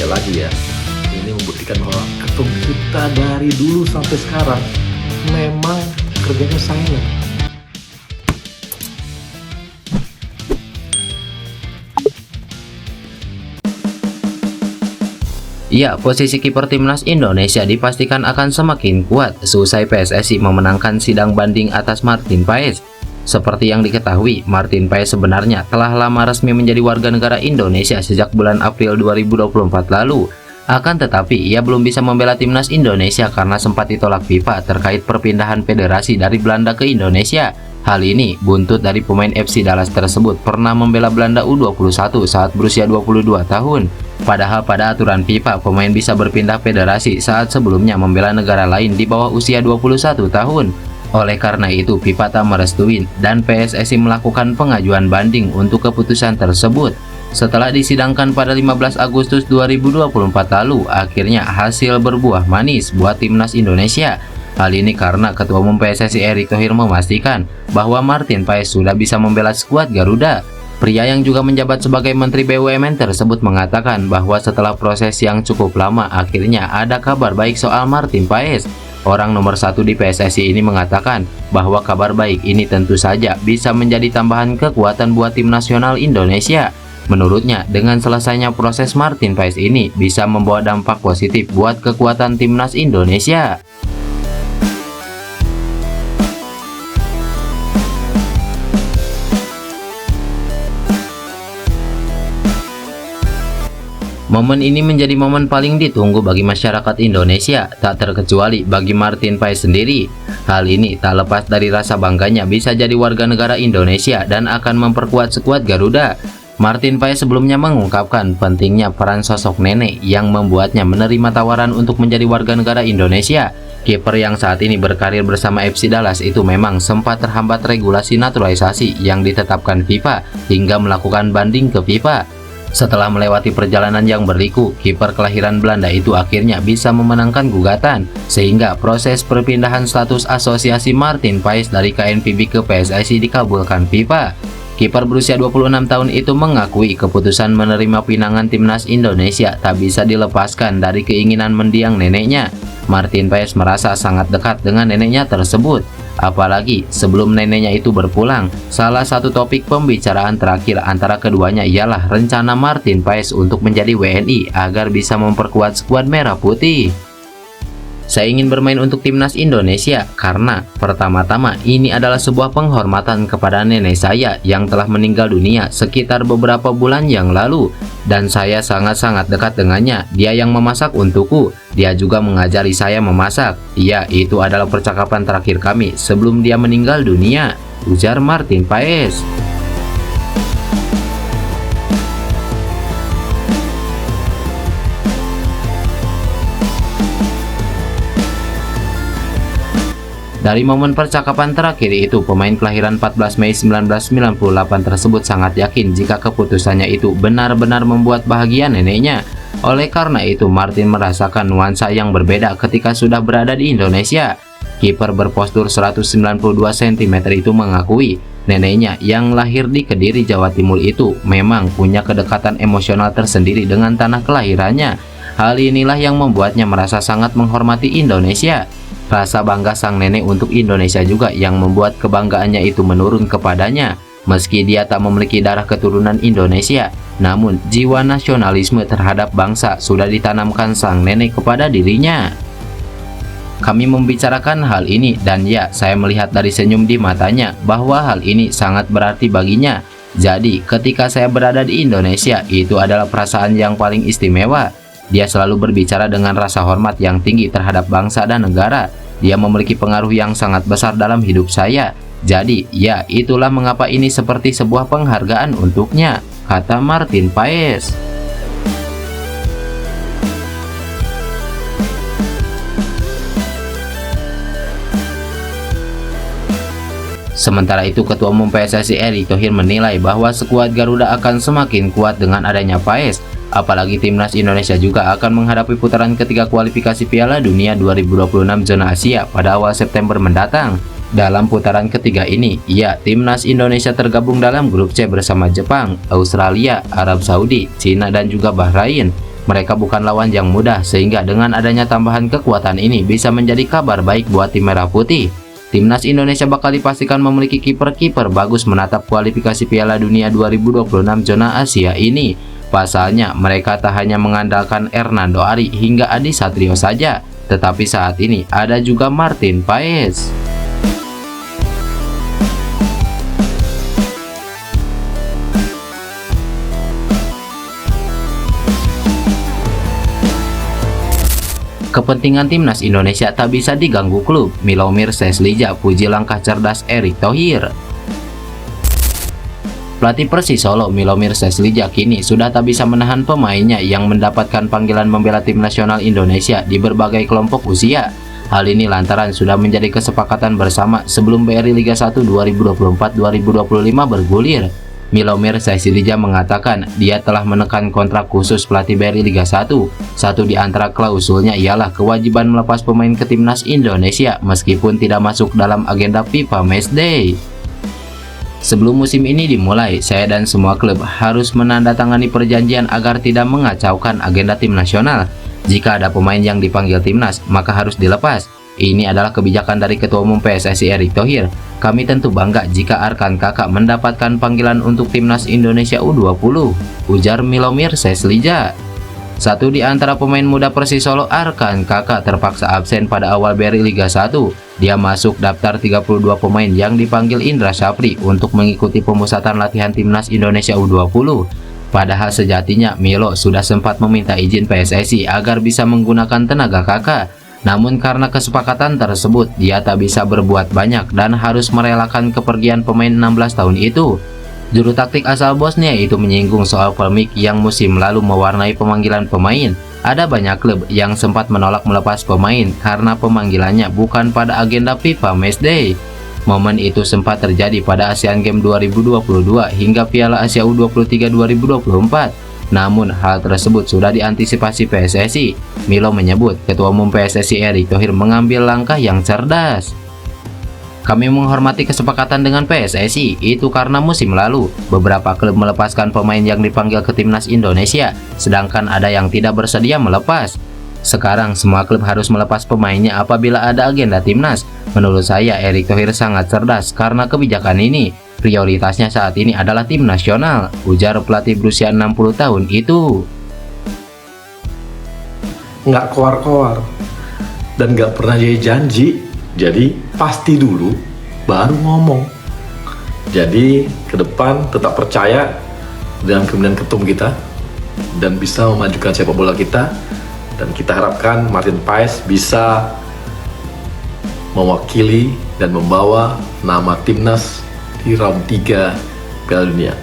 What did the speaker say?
Indonesia lagi ya. Ini membuktikan bahwa ketum kita dari dulu sampai sekarang memang kerjanya silent. Ya, posisi kiper timnas Indonesia dipastikan akan semakin kuat seusai PSSI memenangkan sidang banding atas Martin Paes. Seperti yang diketahui, Martin Paes sebenarnya telah lama resmi menjadi warga negara Indonesia sejak bulan April 2024 lalu. Akan tetapi, ia belum bisa membela timnas Indonesia karena sempat ditolak FIFA terkait perpindahan federasi dari Belanda ke Indonesia. Hal ini buntut dari pemain FC Dallas tersebut pernah membela Belanda U21 saat berusia 22 tahun. Padahal pada aturan FIFA, pemain bisa berpindah federasi saat sebelumnya membela negara lain di bawah usia 21 tahun. Oleh karena itu, FIFA tak merestui dan PSSI melakukan pengajuan banding untuk keputusan tersebut. Setelah disidangkan pada 15 Agustus 2024 lalu, akhirnya hasil berbuah manis buat timnas Indonesia. Hal ini karena Ketua Umum PSSI Erick Thohir memastikan bahwa Martin Paes sudah bisa membela skuad Garuda. Pria yang juga menjabat sebagai Menteri BUMN tersebut mengatakan bahwa setelah proses yang cukup lama, akhirnya ada kabar baik soal Martin Paes. Orang nomor 1 di PSSI ini mengatakan bahwa kabar baik ini tentu saja bisa menjadi tambahan kekuatan buat tim nasional Indonesia. Menurutnya, dengan selesainya proses Martin Paes ini bisa membawa dampak positif buat kekuatan timnas Indonesia. Momen ini menjadi momen paling ditunggu bagi masyarakat Indonesia, tak terkecuali bagi Martin Paes sendiri. Hal ini tak lepas dari rasa bangganya bisa jadi warga negara Indonesia dan akan memperkuat skuad Garuda. Martin Paes sebelumnya mengungkapkan pentingnya peran sosok nenek yang membuatnya menerima tawaran untuk menjadi warga negara Indonesia. Kiper yang saat ini berkarir bersama FC Dallas itu memang sempat terhambat regulasi naturalisasi yang ditetapkan FIFA hingga melakukan banding ke FIFA. Setelah melewati perjalanan yang berliku, kiper kelahiran Belanda itu akhirnya bisa memenangkan gugatan, sehingga proses perpindahan status asosiasi Martin Paes dari KNVB ke PSSI dikabulkan FIFA. Kiper berusia 26 tahun itu mengakui keputusan menerima pinangan timnas Indonesia tak bisa dilepaskan dari keinginan mendiang neneknya. Martin Paes merasa sangat dekat dengan neneknya tersebut. Apalagi sebelum neneknya itu berpulang, salah satu topik pembicaraan terakhir antara keduanya ialah rencana Martin Paes untuk menjadi WNI agar bisa memperkuat skuad merah putih. Saya ingin bermain untuk timnas Indonesia karena pertama-tama ini adalah sebuah penghormatan kepada nenek saya yang telah meninggal dunia sekitar beberapa bulan yang lalu, dan saya sangat-sangat dekat dengannya. Dia yang memasak untukku, dia juga mengajari saya memasak. Iya, itu adalah percakapan terakhir kami sebelum dia meninggal dunia, ujar Martin Paes. Dari momen percakapan terakhir itu, pemain kelahiran 14 Mei 1998 tersebut sangat yakin jika keputusannya itu benar-benar membuat bahagia neneknya. Oleh karena itu, Martin merasakan nuansa yang berbeda ketika sudah berada di Indonesia. Kiper berpostur 192 cm itu mengakui neneknya yang lahir di Kediri, Jawa Timur itu memang punya kedekatan emosional tersendiri dengan tanah kelahirannya. Hal inilah yang membuatnya merasa sangat menghormati Indonesia. Rasa bangga sang nenek untuk Indonesia juga yang membuat kebanggaannya itu menurun kepadanya. Meski dia tak memiliki darah keturunan Indonesia, namun jiwa nasionalisme terhadap bangsa sudah ditanamkan sang nenek kepada dirinya. Kami membicarakan hal ini dan ya, saya melihat dari senyum di matanya bahwa hal ini sangat berarti baginya. Jadi ketika saya berada di Indonesia, itu adalah perasaan yang paling istimewa. Dia selalu berbicara dengan rasa hormat yang tinggi terhadap bangsa dan negara. Dia memiliki pengaruh yang sangat besar dalam hidup saya. Jadi, ya, itulah mengapa ini seperti sebuah penghargaan untuknya, kata Martin Paes. Sementara itu, Ketua Umum PSSI Erick Thohir menilai bahwa skuad Garuda akan semakin kuat dengan adanya Paes. Apalagi timnas Indonesia juga akan menghadapi putaran ketiga kualifikasi Piala Dunia 2026 zona Asia pada awal September mendatang. Dalam putaran ketiga ini, ya, timnas Indonesia tergabung dalam grup C bersama Jepang, Australia, Arab Saudi, Cina, dan juga Bahrain. Mereka bukan lawan yang mudah, sehingga dengan adanya tambahan kekuatan ini bisa menjadi kabar baik buat tim Merah Putih. Timnas Indonesia bakal dipastikan memiliki kiper-kiper bagus menatap kualifikasi Piala Dunia 2026 zona Asia ini. Pasalnya, mereka tak hanya mengandalkan Hernando Ari hingga Adi Satrio saja, tetapi saat ini ada juga Martin Paes. Kepentingan timnas Indonesia tak bisa diganggu klub. Milomir Seslija puji langkah cerdas Erick Thohir. Pelatih Persis Solo Milomir Seslija kini sudah tak bisa menahan pemainnya yang mendapatkan panggilan membela tim nasional Indonesia di berbagai kelompok usia. Hal ini lantaran sudah menjadi kesepakatan bersama sebelum BRI Liga 1 2024-2025 bergulir. Milomir Seslija mengatakan dia telah menekan kontrak khusus pelatih BRI Liga 1. Satu di antara klausulnya ialah kewajiban melepas pemain ke timnas Indonesia meskipun tidak masuk dalam agenda FIFA Matchday. Sebelum musim ini dimulai, saya dan semua klub harus menandatangani perjanjian agar tidak mengacaukan agenda tim nasional. Jika ada pemain yang dipanggil timnas, maka harus dilepas. Ini adalah kebijakan dari Ketua Umum PSSI Erick Thohir. Kami tentu bangga jika Arkan Kakak mendapatkan panggilan untuk timnas Indonesia U20, ujar Milomir Seslija. Satu di antara pemain muda Persis Solo, Arkan Kakak, terpaksa absen pada awal BRI Liga 1. Dia masuk daftar 32 pemain yang dipanggil Indra Syafri untuk mengikuti pemusatan latihan timnas Indonesia U20. Padahal sejatinya Milo sudah sempat meminta izin PSSI agar bisa menggunakan tenaga Kakak. Namun karena kesepakatan tersebut, dia tak bisa berbuat banyak dan harus merelakan kepergian pemain 16 tahun itu. Juru taktik asal Bosnia itu menyinggung soal polemik yang musim lalu mewarnai pemanggilan pemain. Ada banyak klub yang sempat menolak melepas pemain karena pemanggilannya bukan pada agenda FIFA Matchday. Momen itu sempat terjadi pada Asian Games 2022 hingga Piala Asia U23 2024. Namun hal tersebut sudah diantisipasi PSSI. Milo menyebut Ketua Umum PSSI Erick Thohir mengambil langkah yang cerdas. Kami menghormati kesepakatan dengan PSSI, itu karena musim lalu beberapa klub melepaskan pemain yang dipanggil ke timnas Indonesia, sedangkan ada yang tidak bersedia melepas. Sekarang semua klub harus melepas pemainnya apabila ada agenda timnas. Menurut saya Erick Thohir sangat cerdas karena kebijakan ini. Prioritasnya saat ini adalah tim nasional, ujar pelatih berusia 60 tahun itu. Nggak koar-koar dan nggak pernah jadi janji, jadi pasti dulu baru ngomong. Jadi ke depan tetap percaya dengan kepemimpinan ketum kita dan bisa memajukan sepak bola kita, dan kita harapkan Martin Paes bisa mewakili dan membawa nama timnas di round 3 Piala Dunia.